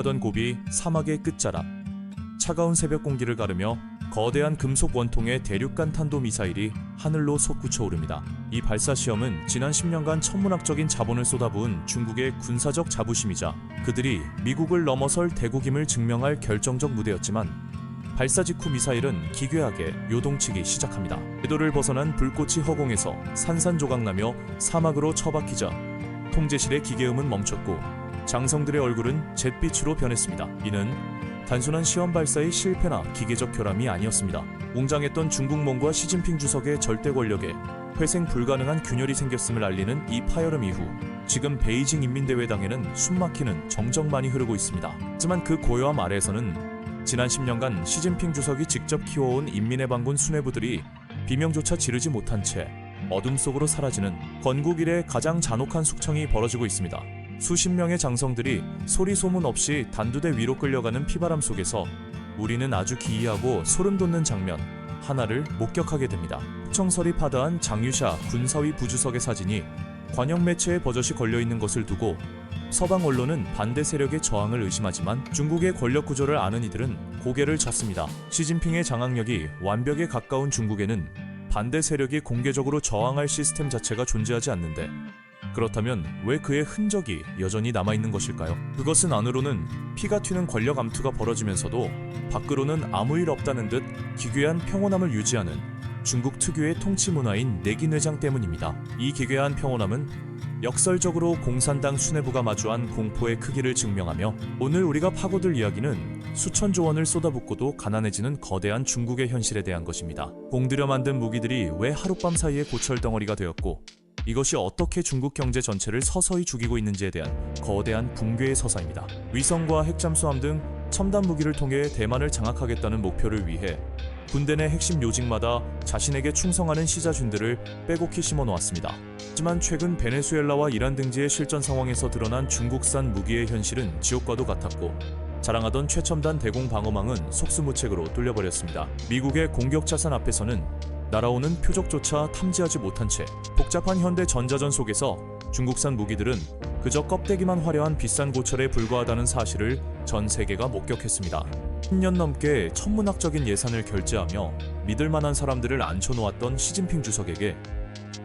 분포하던 고비 사막의 끝자락. 차가운 새벽 공기를 가르며 거대한 금속 원통의 대륙간 탄도미사일이 하늘로 솟구쳐 오릅니다. 이 발사 시험은 지난 10년간 천문학적인 자본을 쏟아부은 중국의 군사적 자부심이자 그들이 미국을 넘어설 대국임을 증명할 결정적 무대였지만 발사 직후 미사일은 기괴하게 요동치기 시작합니다. 궤도를 벗어난 불꽃이 허공에서 산산조각나며 사막으로 처박히자 통제실의 기계음은 멈췄고 장성들의 얼굴은 잿빛으로 변했습니다. 이는 단순한 시험 발사의 실패나 기계적 결함이 아니었습니다. 웅장했던 중국몽과 시진핑 주석의 절대 권력에 회생 불가능한 균열이 생겼음을 알리는 이 파열음 이후 지금 베이징 인민대회당에는 숨막히는 정적만이 흐르고 있습니다. 하지만 그 고요함 아래에서는 지난 10년간 시진핑 주석이 직접 키워온 인민의 반군 수뇌부들이 비명조차 지르지 못한 채 어둠 속으로 사라지는 건국 이래 가장 잔혹한 숙청이 벌어지고 있습니다. 수십 명의 장성들이 소리 소문 없이 단두대 위로 끌려가는 피바람 속에서 우리는 아주 기이하고 소름 돋는 장면 하나를 목격하게 됩니다. 숙청설이 파다한 장유샤 군사위 부주석의 사진이 관영 매체에 버젓이 걸려있는 것을 두고 서방 언론은 반대 세력의 저항을 의심하지만 중국의 권력 구조를 아는 이들은 고개를 젓습니다. 시진핑의 장악력이 완벽에 가까운 중국에는 반대 세력이 공개적으로 저항할 시스템 자체가 존재하지 않는데 그렇다면 왜 그의 흔적이 여전히 남아있는 것일까요? 그것은 안으로는 피가 튀는 권력 암투가 벌어지면서도 밖으로는 아무 일 없다는 듯 기괴한 평온함을 유지하는 중국 특유의 통치 문화인 내기내장 때문입니다. 이 기괴한 평온함은 역설적으로 공산당 수뇌부가 마주한 공포의 크기를 증명하며 오늘 우리가 파고들 이야기는 수천조 원을 쏟아붓고도 가난해지는 거대한 중국의 현실에 대한 것입니다. 공들여 만든 무기들이 왜 하룻밤 사이에 고철덩어리가 되었고 이것이 어떻게 중국 경제 전체를 서서히 죽이고 있는지에 대한 거대한 붕괴의 서사입니다. 위성과 핵잠수함 등 첨단 무기를 통해 대만을 장악하겠다는 목표를 위해 군대 내 핵심 요직마다 자신에게 충성하는 시자준들을 빼곡히 심어놓았습니다. 하지만 최근 베네수엘라와 이란 등지의 실전 상황에서 드러난 중국산 무기의 현실은 지옥과도 같았고 자랑하던 최첨단 대공 방어망은 속수무책으로 뚫려버렸습니다. 미국의 공격 자산 앞에서는 날아오는 표적조차 탐지하지 못한 채 복잡한 현대 전자전 속에서 중국산 무기들은 그저 껍데기만 화려한 비싼 고철에 불과하다는 사실을 전 세계가 목격했습니다. 10년 넘게 천문학적인 예산을 결제하며 믿을 만한 사람들을 앉혀놓았던 시진핑 주석에게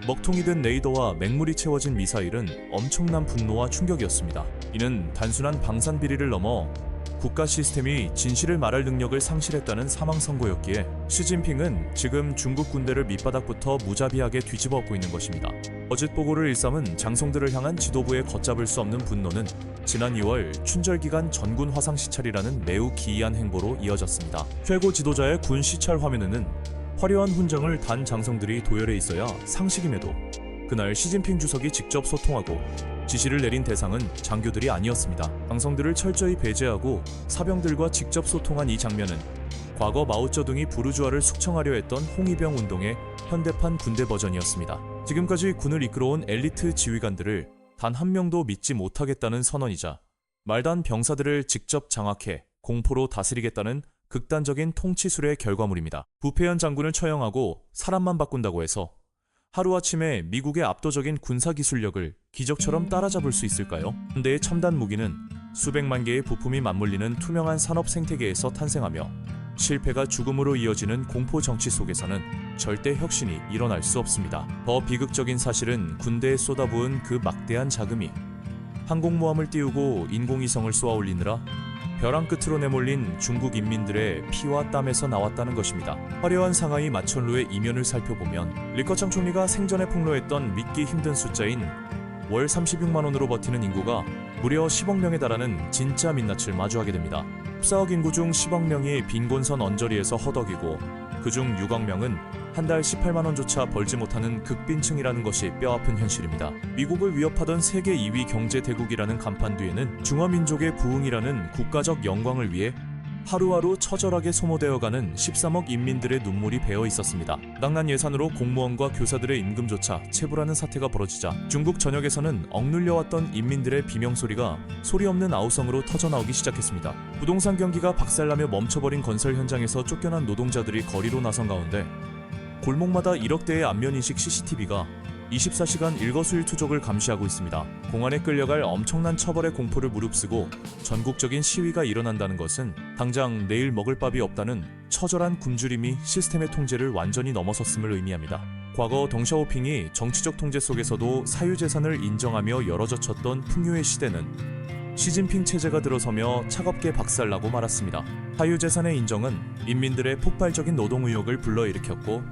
먹통이 된 레이더와 맹물이 채워진 미사일은 엄청난 분노와 충격이었습니다. 이는 단순한 방산 비리를 넘어 국가 시스템이 진실을 말할 능력을 상실했다는 사망 선고였기에 시진핑은 지금 중국 군대를 밑바닥부터 무자비하게 뒤집어 엎고 있는 것입니다. 거짓 보고를 일삼은 장성들을 향한 지도부의 걷잡을 수 없는 분노는 지난 2월 춘절기간 전군 화상 시찰이라는 매우 기이한 행보로 이어졌습니다. 최고 지도자의 군 시찰 화면에는 화려한 훈장을 단 장성들이 도열해 있어야 상식임에도 그날 시진핑 주석이 직접 소통하고 지시를 내린 대상은 장교들이 아니었습니다. 장성들을 철저히 배제하고 사병들과 직접 소통한 이 장면은 과거 마오쩌둥이 부르주아를 숙청하려 했던 홍위병 운동의 현대판 군대 버전이었습니다. 지금까지 군을 이끌어온 엘리트 지휘관들을 단 한 명도 믿지 못하겠다는 선언이자 말단 병사들을 직접 장악해 공포로 다스리겠다는 극단적인 통치술의 결과물입니다. 부패한 장군을 처형하고 사람만 바꾼다고 해서 하루아침에 미국의 압도적인 군사기술력을 기적처럼 따라잡을 수 있을까요? 현대의 첨단 무기는 수백만 개의 부품이 맞물리는 투명한 산업 생태계에서 탄생하며 실패가 죽음으로 이어지는 공포 정치 속에서는 절대 혁신이 일어날 수 없습니다. 더 비극적인 사실은 군대에 쏟아부은 그 막대한 자금이 항공모함을 띄우고 인공위성을 쏘아 올리느라 벼랑 끝으로 내몰린 중국 인민들의 피와 땀에서 나왔다는 것입니다. 화려한 상하이 마천루의 이면을 살펴보면 리커창 총리가 생전에 폭로했던 믿기 힘든 숫자인 월 36만 원으로 버티는 인구가 무려 10억 명에 달하는 진짜 민낯을 마주하게 됩니다. 14억 인구 중 10억 명이 빈곤선 언저리에서 허덕이고 그중 6억 명은 한 달 18만 원조차 벌지 못하는 극빈층이라는 것이 뼈아픈 현실입니다. 미국을 위협하던 세계 2위 경제 대국이라는 간판 뒤에는 중화민족의 부흥이라는 국가적 영광을 위해 하루하루 처절하게 소모되어가는 13억 인민들의 눈물이 배어 있었습니다. 바닥난 예산으로 공무원과 교사들의 임금조차 체불하는 사태가 벌어지자 중국 전역에서는 억눌려왔던 인민들의 비명소리가 소리 없는 아우성으로 터져나오기 시작했습니다. 부동산 경기가 박살나며 멈춰버린 건설 현장에서 쫓겨난 노동자들이 거리로 나선 가운데 골목마다 1억대의 안면인식 CCTV가 24시간 일거수일투족을 감시하고 있습니다. 공안에 끌려갈 엄청난 처벌의 공포를 무릅쓰고 전국적인 시위가 일어난다는 것은 당장 내일 먹을 밥이 없다는 처절한 굶주림이 시스템의 통제를 완전히 넘어섰음을 의미합니다. 과거 덩샤오핑이 정치적 통제 속에서도 사유재산을 인정하며 열어젖혔던 풍요의 시대는 시진핑 체제가 들어서며 차갑게 박살나고 말았습니다. 사유재산의 인정은 인민들의 폭발적인 노동 의욕을 불러일으켰고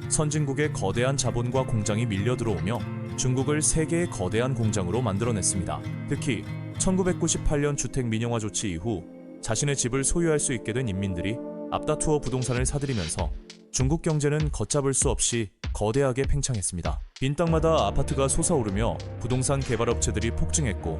선진국의 거대한 자본과 공장이 밀려 들어오며 중국을 세계의 거대한 공장으로 만들어냈습니다. 특히 1998년 주택 민영화 조치 이후 자신의 집을 소유할 수 있게 된 인민들이 앞다투어 부동산을 사들이면서 중국 경제는 걷잡을 수 없이 거대하게 팽창했습니다. 빈 땅마다 아파트가 솟아오르며 부동산 개발업체들이 폭증했고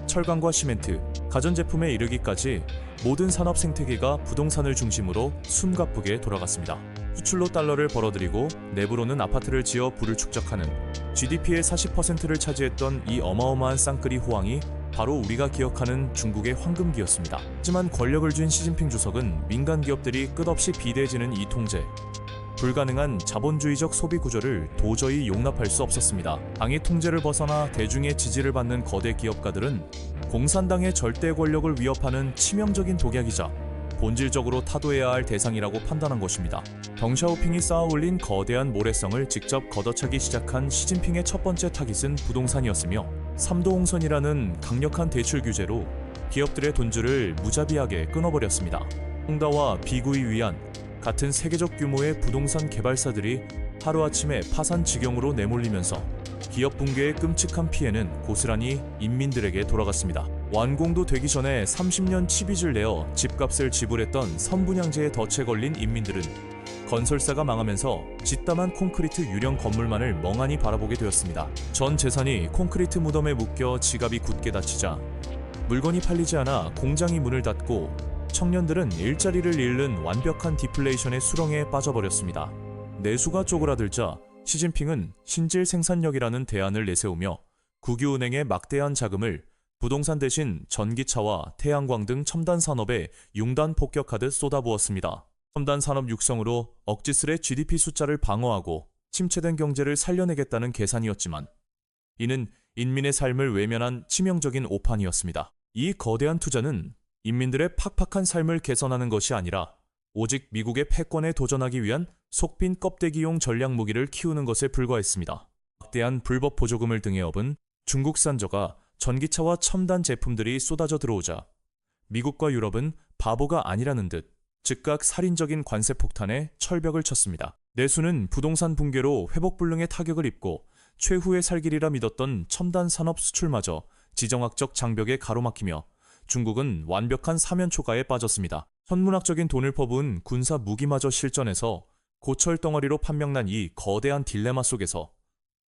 철강과 시멘트, 가전제품에 이르기까지 모든 산업 생태계가 부동산을 중심으로 숨가쁘게 돌아갔습니다. 수출로 달러를 벌어들이고 내부로는 아파트를 지어 부를 축적하는 GDP의 40%를 차지했던 이 어마어마한 쌍끌이 호황이 바로 우리가 기억하는 중국의 황금기였습니다. 하지만 권력을 쥔 시진핑 주석은 민간 기업들이 끝없이 비대해지는 이 통제, 불가능한 자본주의적 소비 구조를 도저히 용납할 수 없었습니다. 당의 통제를 벗어나 대중의 지지를 받는 거대 기업가들은 공산당의 절대 권력을 위협하는 치명적인 독약이자 본질적으로 타도해야 할 대상이라고 판단한 것입니다. 덩샤오핑이 쌓아올린 거대한 모래성을 직접 걷어차기 시작한 시진핑의 첫 번째 타깃은 부동산이었으며 3도 홍선이라는 강력한 대출 규제로 기업들의 돈줄을 무자비하게 끊어버렸습니다. 홍다와 비구이 위안 같은 세계적 규모의 부동산 개발사들이 하루아침에 파산 지경으로 내몰리면서 기업 붕괴의 끔찍한 피해는 고스란히 인민들에게 돌아갔습니다. 완공도 되기 전에 30년 치빚을 내어 집값을 지불했던 선분양제에 덫에 걸린 인민들은 건설사가 망하면서 짓담한 콘크리트 유령 건물만을 멍하니 바라보게 되었습니다. 전 재산이 콘크리트 무덤에 묶여 지갑이 굳게 닫히자 물건이 팔리지 않아 공장이 문을 닫고 청년들은 일자리를 잃는 완벽한 디플레이션의 수렁에 빠져버렸습니다. 내수가 쪼그라들자 시진핑은 신질 생산력이라는 대안을 내세우며 국유은행의 막대한 자금을 부동산 대신 전기차와 태양광 등 첨단 산업에 융단 폭격하듯 쏟아부었습니다. 첨단 산업 육성으로 억지스레 GDP 숫자를 방어하고 침체된 경제를 살려내겠다는 계산이었지만 이는 인민의 삶을 외면한 치명적인 오판이었습니다. 이 거대한 투자는 인민들의 팍팍한 삶을 개선하는 것이 아니라 오직 미국의 패권에 도전하기 위한 속빈 껍데기용 전략 무기를 키우는 것에 불과했습니다. 막대한 불법 보조금을 등에 업은 중국산저가 전기차와 첨단 제품들이 쏟아져 들어오자 미국과 유럽은 바보가 아니라는 듯 즉각 살인적인 관세 폭탄에 철벽을 쳤습니다. 내수는 부동산 붕괴로 회복불능의 타격을 입고 최후의 살 길이라 믿었던 첨단 산업 수출마저 지정학적 장벽에 가로막히며 중국은 완벽한 사면초가에 빠졌습니다. 천문학적인 돈을 퍼부은 군사 무기마저 실전에서 고철 덩어리로 판명난 이 거대한 딜레마 속에서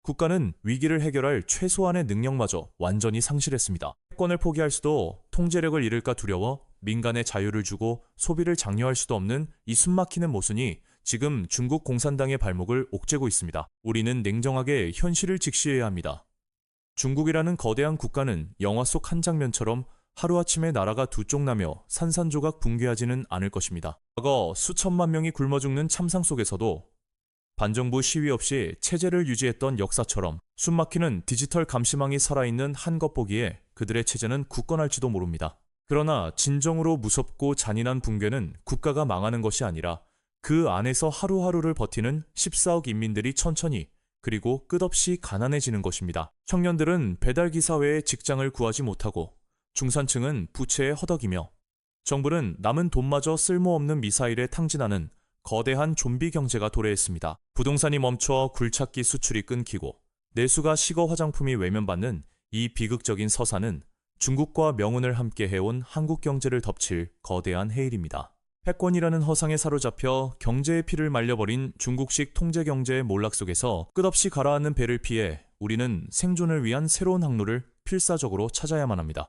국가는 위기를 해결할 최소한의 능력마저 완전히 상실했습니다. 패권을 포기할 수도 통제력을 잃을까 두려워 민간에 자유를 주고 소비를 장려할 수도 없는 이 숨막히는 모순이 지금 중국 공산당의 발목을 옥죄고 있습니다. 우리는 냉정하게 현실을 직시해야 합니다. 중국이라는 거대한 국가는 영화 속 한 장면처럼 하루아침에 나라가 두 쪽 나며 산산조각 붕괴하지는 않을 것입니다. 과거 수천만 명이 굶어 죽는 참상 속에서도 반정부 시위 없이 체제를 유지했던 역사처럼 숨막히는 디지털 감시망이 살아있는 한 겉보기에 그들의 체제는 굳건할지도 모릅니다. 그러나 진정으로 무섭고 잔인한 붕괴는 국가가 망하는 것이 아니라 그 안에서 하루하루를 버티는 14억 인민들이 천천히 그리고 끝없이 가난해지는 것입니다. 청년들은 배달기사 외에 직장을 구하지 못하고 중산층은 부채에 허덕이며 정부는 남은 돈마저 쓸모없는 미사일에 탕진하는 거대한 좀비 경제가 도래했습니다. 부동산이 멈춰 굴착기 수출이 끊기고 내수가 식어 화장품이 외면받는 이 비극적인 서사는 중국과 명운을 함께 해온 한국 경제를 덮칠 거대한 해일입니다. 패권이라는 허상에 사로잡혀 경제의 피를 말려버린 중국식 통제 경제의 몰락 속에서 끝없이 가라앉는 배를 피해 우리는 생존을 위한 새로운 항로를 필사적으로 찾아야만 합니다.